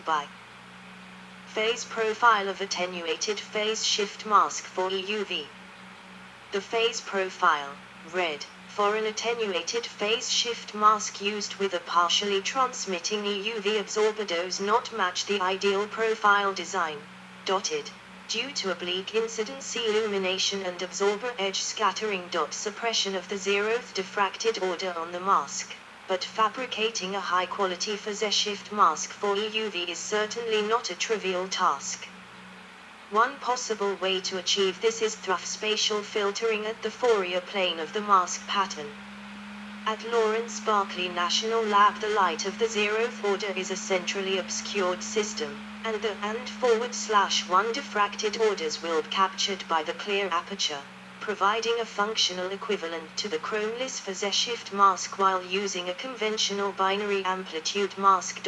by phase profile of attenuated phase shift mask for EUV. The phase profile, red, for an attenuated phase shift mask used with a partially transmitting EUV absorber does not match the ideal profile design, dotted, due to oblique incidence illumination and absorber edge scattering. Suppression of the 0th diffracted order on the mask. But fabricating a high-quality phase shift mask for EUV is certainly not a trivial task. One possible way to achieve this is through spatial filtering at the Fourier plane of the mask pattern. At Lawrence Berkeley National Lab, the light of the 0th order is a centrally obscured system, and the /1 diffracted orders will be captured by the clear aperture, providing a functional equivalent to the chromeless phase shift mask while using a conventional binary amplitude mask.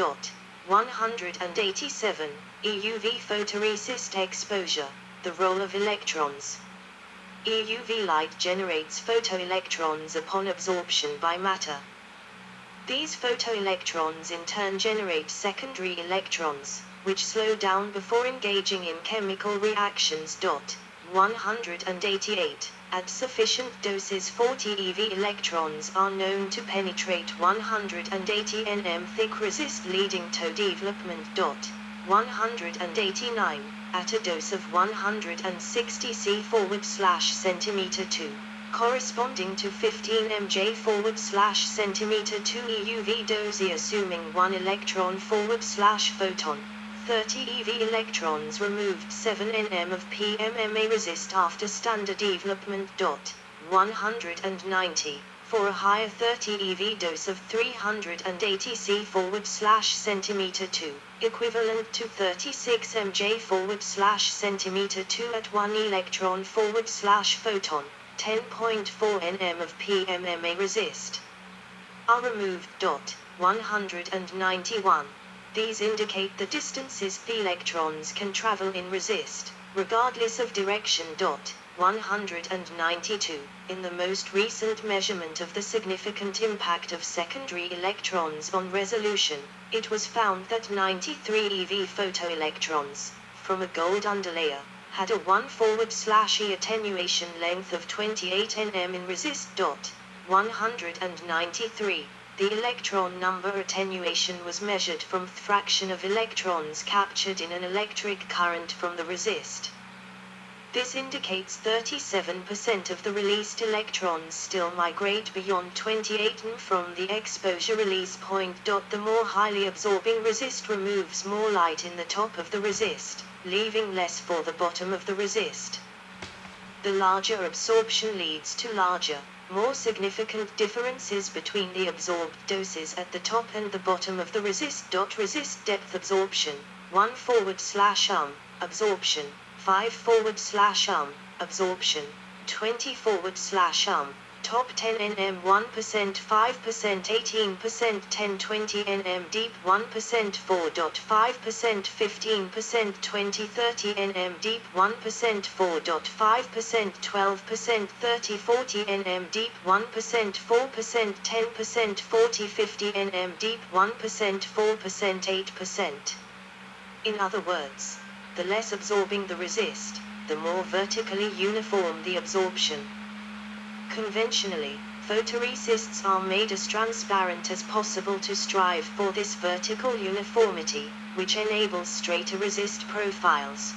187. EUV photoresist exposure, the role of electrons. EUV light generates photoelectrons upon absorption by matter. These photoelectrons in turn generate secondary electrons, which slow down before engaging in chemical reactions. 188. At sufficient doses 40 EV electrons are known to penetrate 180 nm thick resist, leading to development. 189. At a dose of 160 C/cm2, corresponding to 15 mJ/cm2 EUV dose, assuming 1 electron/photon, 30 EV electrons removed 7 nm of PMMA resist after standard development. 190. For a higher 30 EV dose of 380 C/cm2, equivalent to 36 mJ/cm2 at 1 electron/photon, 10.4 nm of PMMA resist are removed. 191. These indicate the distances the electrons can travel in resist, regardless of direction. 192. In the most recent measurement of the significant impact of secondary electrons on resolution, it was found that 93 EV photoelectrons, from a gold underlayer, had a 1/E attenuation length of 28 nm in resist. 193. The electron number attenuation was measured from the fraction of electrons captured in an electric current from the resist. This indicates 37% of the released electrons still migrate beyond 28 nm from the exposure release point. The more highly absorbing resist removes more light in the top of the resist, leaving less for the bottom of the resist. The larger absorption leads to larger, more significant differences between the absorbed doses at the top and the bottom of the resist. Resist depth absorption, 1/, absorption, 5/, absorption, 20/, top 10 nm 1%, 5%, 18%, 10, 20 nm deep 1%, 4.5%, 15%, 20, 30 nm deep 1%, 4.5%, 12%, 30, 40 nm deep 1%, 4%, 10%, 40, 50 nm deep 1%, 4%, 8%. In other words, the less absorbing the resist, the more vertically uniform the absorption. Conventionally, photoresists are made as transparent as possible to strive for this vertical uniformity, which enables straighter resist profiles.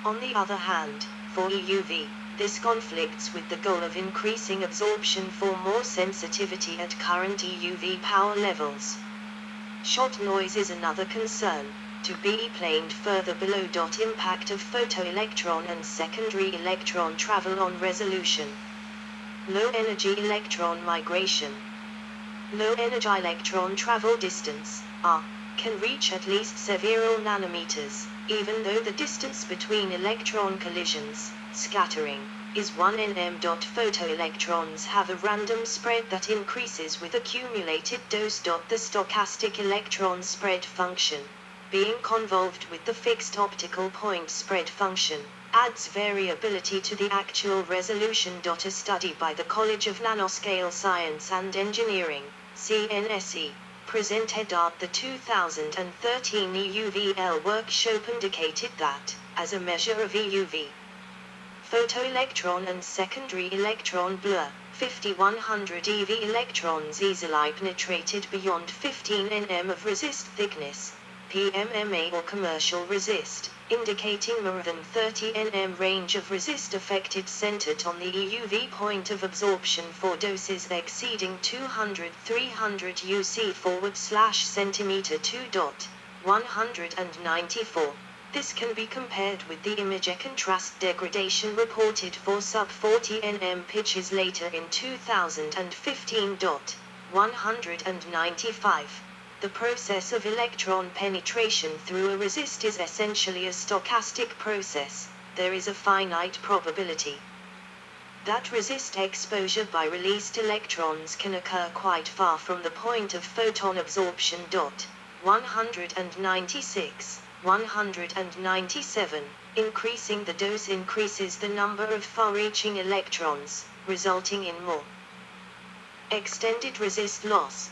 On the other hand, for EUV, this conflicts with the goal of increasing absorption for more sensitivity at current EUV power levels. Shot noise is another concern, to be planed further below. Impact of photoelectron and secondary electron travel on resolution. Low energy electron migration. Low energy electron travel distance, R, can reach at least several nanometers, even though the distance between electron collisions, scattering, is 1 nm. Photoelectrons have a random spread that increases with accumulated dose. The stochastic electron spread function, being convolved with the fixed optical point spread function, adds variability to the actual resolution. A study by the College of Nanoscale Science and Engineering, CNSE, presented at the 2013 EUVL workshop indicated that, as a measure of EUV photoelectron and secondary electron blur, 5100 EV electrons easily penetrated beyond 15 nm of resist thickness, PMMA or commercial resist, indicating more than 30 nm range of resist affected centered on the EUV point of absorption for doses exceeding 200-300 UC/cm 2.194. This can be compared with the image contrast degradation reported for sub-40 nm pitches later in 2015. 195. The process of electron penetration through a resist is essentially a stochastic process. There is a finite probability that resist exposure by released electrons can occur quite far from the point of photon absorption. 196. 197. Increasing the dose increases the number of far-reaching electrons, resulting in more extended resist loss.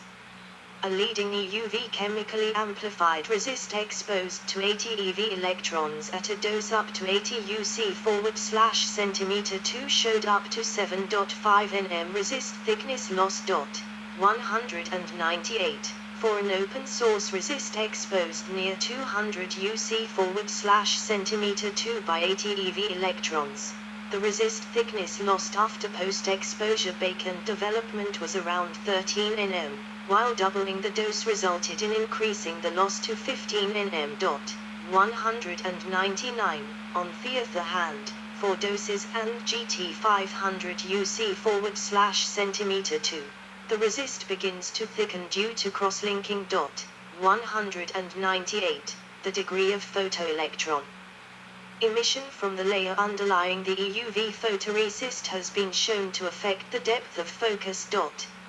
A leading EUV chemically amplified resist exposed to 80 EV electrons at a dose up to 80 UC/cm 2 showed up to 7.5 nm resist thickness loss. 198. For an open-source resist exposed near 200 UC/cm 2 by 80 EV electrons, the resist thickness lost after post-exposure backend development was around 13 nm, while doubling the dose resulted in increasing the loss to 15 nm. 199. On the other hand, for doses and GT 500 UC/cm 2, the resist begins to thicken due to cross-linking. 198. The degree of photoelectron emission from the layer underlying the EUV photoresist has been shown to affect the depth of focus.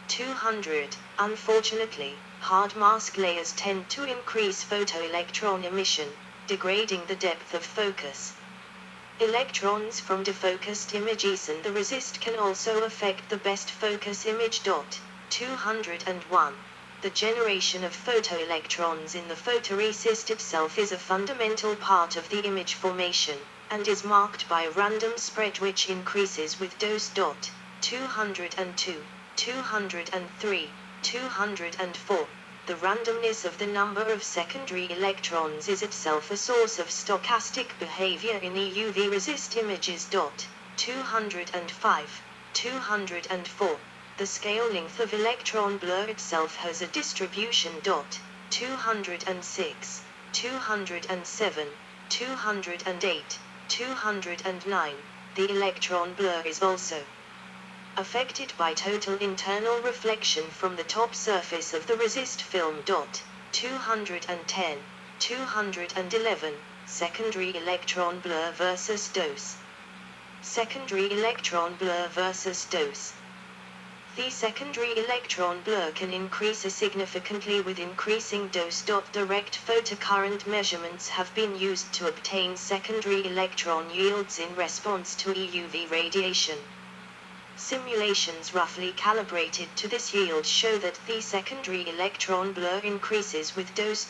200. Unfortunately, hard mask layers tend to increase photoelectron emission, degrading the depth of focus. Electrons from defocused images and the resist can also affect the best focus image. 201. The generation of photoelectrons in the photoresist itself is a fundamental part of the image formation, and is marked by a random spread which increases with dose. 202, 203, 204. The randomness of the number of secondary electrons is itself a source of stochastic behavior in EUV resist images. 205, 204. The scale length of electron blur itself has a distribution. 206, 207, 208, 209. The electron blur is also affected by total internal reflection from the top surface of the resist film. 210, 211. Secondary electron blur versus dose. Secondary electron blur versus dose. The secondary electron blur can increase significantly with increasing dose. Direct photocurrent measurements have been used to obtain secondary electron yields in response to EUV radiation. Simulations roughly calibrated to this yield show that the secondary electron blur increases with dose.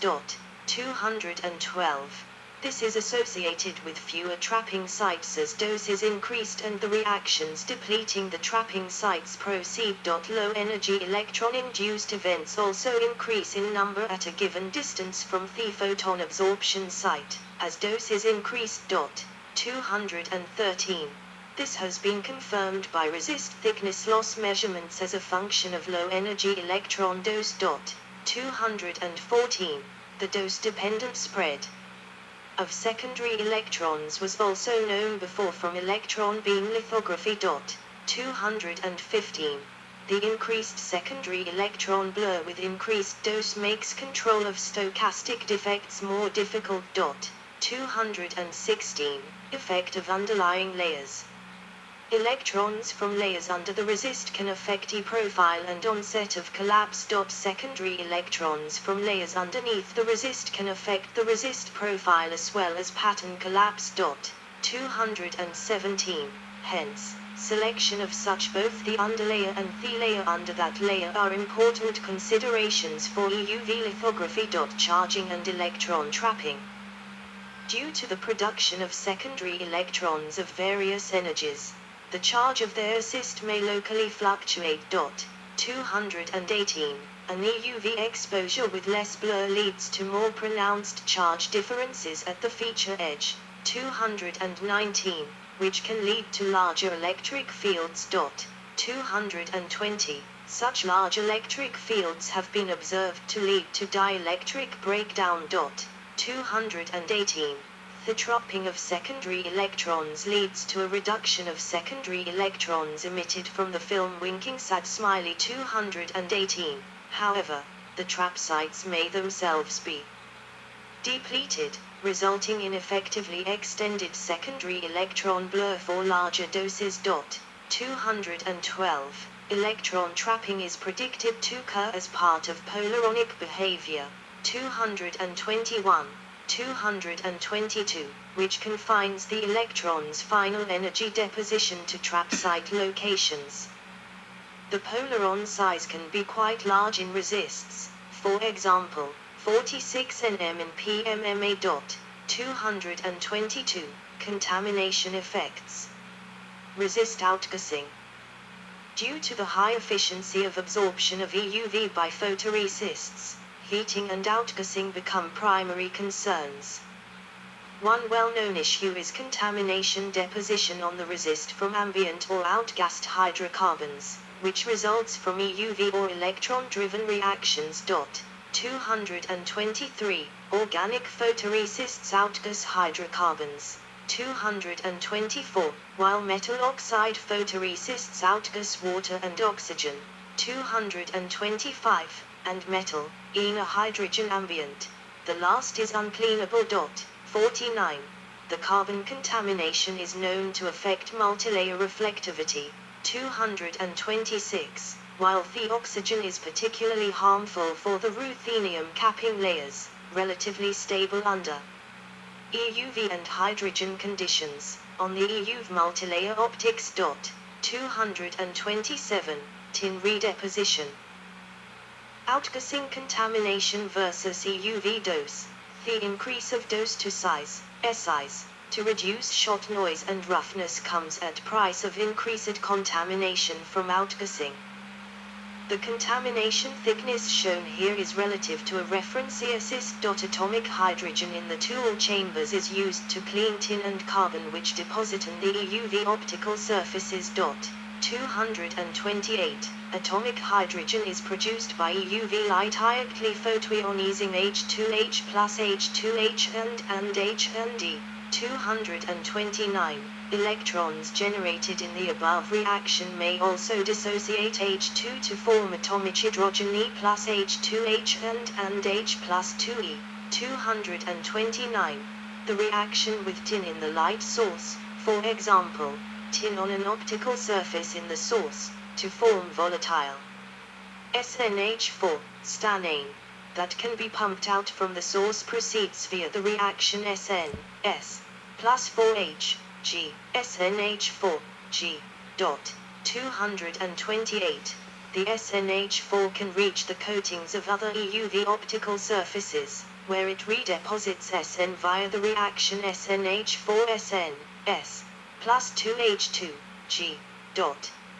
212. This is associated with fewer trapping sites as dose is increased and the reactions depleting the trapping sites proceed. Low energy electron-induced events also increase in number at a given distance from the photon absorption site, as dose is increased. 213. This has been confirmed by resist thickness loss measurements as a function of low energy electron dose. 214. The dose-dependent spread of secondary electrons was also known before from electron beam lithography. 215. The increased secondary electron blur with increased dose makes control of stochastic defects more difficult. 216. Effect of underlying layers. Electrons from layers under the resist can affect E-profile and onset of collapse. Secondary electrons from layers underneath the resist can affect the resist profile as well as pattern collapse. 217. Hence, Selection of such both the underlayer and the layer under that layer are important considerations for EUV lithography. Charging and electron trapping. Due to the production of secondary electrons of various energies, the charge of their assist may locally fluctuate. 218. An EUV exposure with less blur leads to more pronounced charge differences at the feature edge. 219, which can lead to larger electric fields. 220. Such large electric fields have been observed to lead to dielectric breakdown. 218. The trapping of secondary electrons leads to a reduction of secondary electrons emitted from the film winking. Smiley 218. However, the trap sites may themselves be depleted, resulting in effectively extended secondary electron blur for larger doses. 212. Electron trapping is predicted to occur as part of polaronic behavior. 221. 222, which confines the electron's final energy deposition to trap site locations. The polaron size can be quite large in resists, for example, 46 nm in PMMA. 222, contamination effects. Resist outgassing. Due to the high efficiency of absorption of EUV by photoresists, heating and outgassing become primary concerns. One well-known issue is contamination deposition on the resist from ambient or outgassed hydrocarbons, which results from EUV or electron-driven reactions. 223. Organic photoresists outgas hydrocarbons. 224, while metal oxide photoresists outgas water and oxygen. 225, and metal, in a hydrogen ambient. The last is uncleanable. 49. The carbon contamination is known to affect multilayer reflectivity. 226, while the oxygen is particularly harmful for the ruthenium capping layers, relatively stable under EUV and hydrogen conditions, on the EUV multilayer optics. 227, tin redeposition. Outgassing contamination versus EUV dose. The increase of dose to size, size, to reduce shot noise and roughness comes at price of increased contamination from outgassing. The contamination thickness shown here is relative to a reference assist. Atomic hydrogen in the tool chambers is used to clean tin and carbon which deposit on the EUV optical surfaces. 228. Atomic hydrogen is produced by EUV light directly photoionizing H2H plus H2H and H and D. 229. Electrons generated in the above reaction may also dissociate H2 to form atomic hydrogen E plus H2H and H plus 2E. 229. The reaction with tin in the light source, for example, tin on an optical surface in the source, to form volatile SNH4, stannane, that can be pumped out from the source proceeds via the reaction SNS plus 4H, G, SNH4, G. 228. The SNH4 can reach the coatings of other EUV optical surfaces, where it redeposits SN via the reaction SNH4SN, S, plus 2H2, G.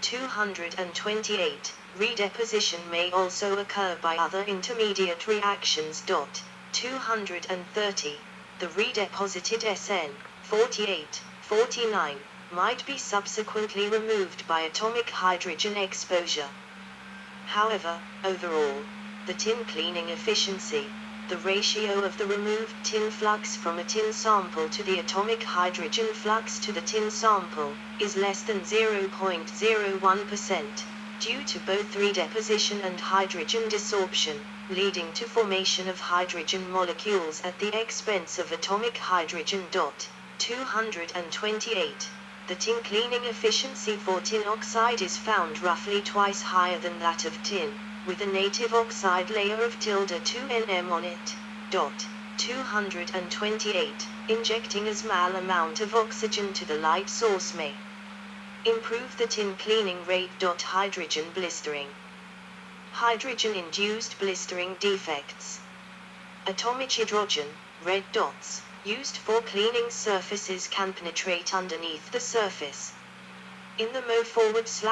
228. Redeposition may also occur by other intermediate reactions. 230. The redeposited SN, 48, 49, might be subsequently removed by atomic hydrogen exposure. However, overall, the tin cleaning efficiency, the ratio of the removed tin flux from a tin sample to the atomic hydrogen flux to the tin sample, is less than 0.01%, due to both redeposition and hydrogen desorption, leading to formation of hydrogen molecules at the expense of atomic hydrogen. 228. The tin cleaning efficiency for tin oxide is found roughly twice higher than that of tin, with a native oxide layer of tilde 2 nm on it. 228. Injecting a small amount of oxygen to the light source may Improve the tin cleaning rate. Hydrogen blistering. Hydrogen-induced blistering defects. Atomic hydrogen, red dots, used for cleaning surfaces can penetrate underneath the surface. In the Mo/Si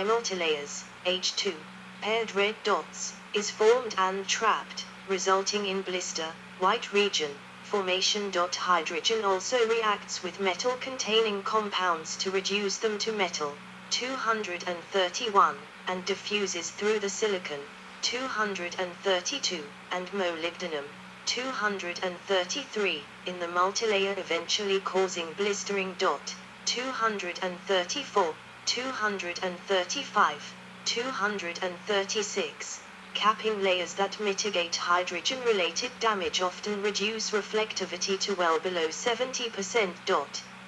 multilayers, H2, paired red dots, is formed and trapped, resulting in blister, white region, formation. Hydrogen also reacts with metal-containing compounds to reduce them to metal, 231, and diffuses through the silicon, 232, and molybdenum, 233, in the multilayer, eventually causing blistering. 234, 235, 236. Capping layers that mitigate hydrogen-related damage often reduce reflectivity to well below 70%.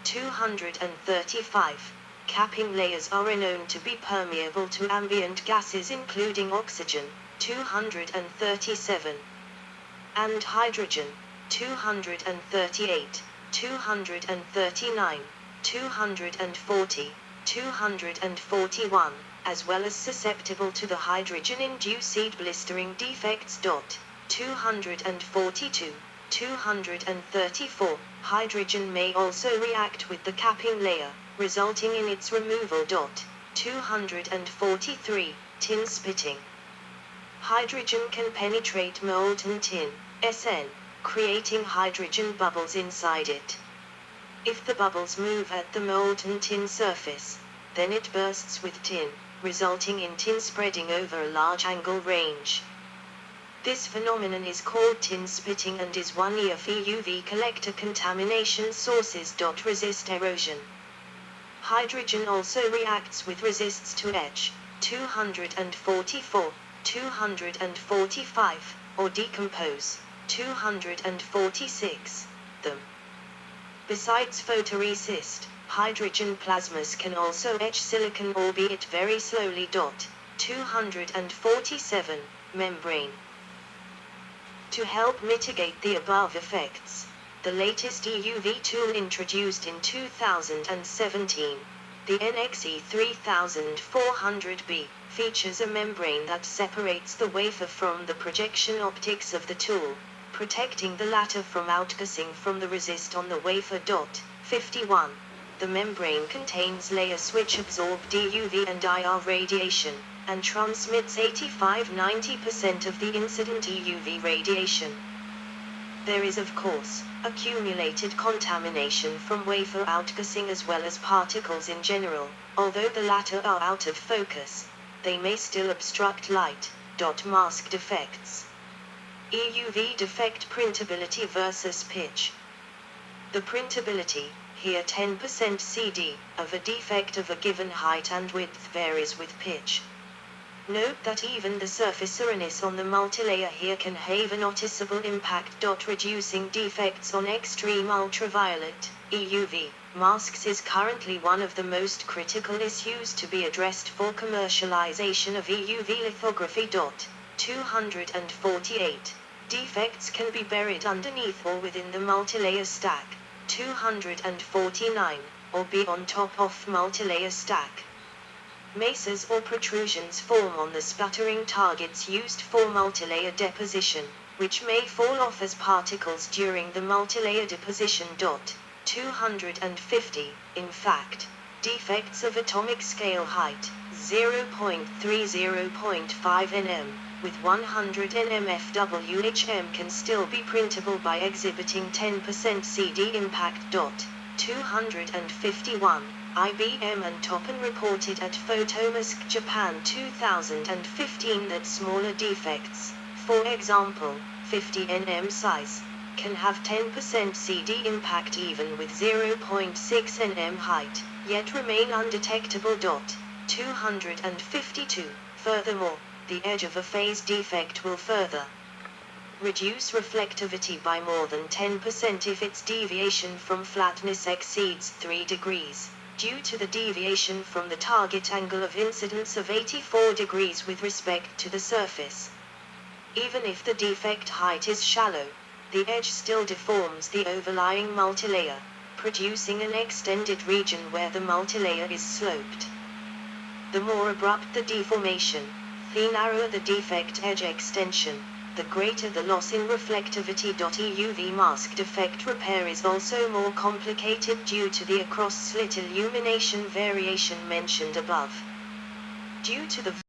235. Capping layers are known to be permeable to ambient gases including oxygen, 237, and hydrogen, 238, 239, 240, 241, as well as susceptible to the hydrogen-induced blistering defects. 242, 234. Hydrogen may also react with the capping layer, resulting in its removal. 243. Tin spitting. Hydrogen can penetrate molten tin, SN, creating hydrogen bubbles inside it. If the bubbles move at the molten tin surface, then it bursts with tin, resulting in tin spreading over a large angle range. This phenomenon is called tin spitting and is one of EUV collector contamination sources. Resist erosion. Hydrogen also reacts with resists to etch, 244, 245, or decompose, 246, them. Besides photoresist, hydrogen plasmas can also etch silicon, albeit very slowly. 247. Membrane. To help mitigate the above effects, the latest EUV tool introduced in 2017, the NXE 3400B, features a membrane that separates the wafer from the projection optics of the tool, protecting the latter from outgassing from the resist on the wafer. 51. The membrane contains layers which absorb DUV and IR radiation, and transmits 85–90% of the incident EUV radiation. There is of course, accumulated contamination from wafer outgassing as well as particles in general. Although the latter are out of focus, they may still obstruct light. Mask defects. EUV defect printability versus pitch. The printability, here 10% CD, of a defect of a given height and width varies with pitch. Note that even the surface awareness on the multilayer here can have a noticeable impact. Reducing defects on extreme ultraviolet, EUV, masks is currently one of the most critical issues to be addressed for commercialization of EUV lithography. 248. Defects can be buried underneath or within the multilayer stack, 249, or be on top of multilayer stack. Mesas or protrusions form on the sputtering targets used for multilayer deposition, which may fall off as particles during the multilayer deposition. 250. In fact, defects of atomic scale height, 0.30.5 nm, with 100 nm FWHM can still be printable by exhibiting 10% CD impact. 251. IBM and Toppen reported at Photomask Japan 2015 that smaller defects, for example, 50 nm size, can have 10% CD impact even with 0.6 nm height, yet remain undetectable. 252. Furthermore, the edge of a phase defect will further reduce reflectivity by more than 10% if its deviation from flatness exceeds 3 degrees. Due to the deviation from the target angle of incidence of 84 degrees with respect to the surface. Even if the defect height is shallow, the edge still deforms the overlying multilayer, producing an extended region where the multilayer is sloped. The more abrupt the deformation, the narrower the defect edge extension, the greater the loss in reflectivity. EUV mask defect repair is also more complicated due to the across-slit illumination variation mentioned above. Due to the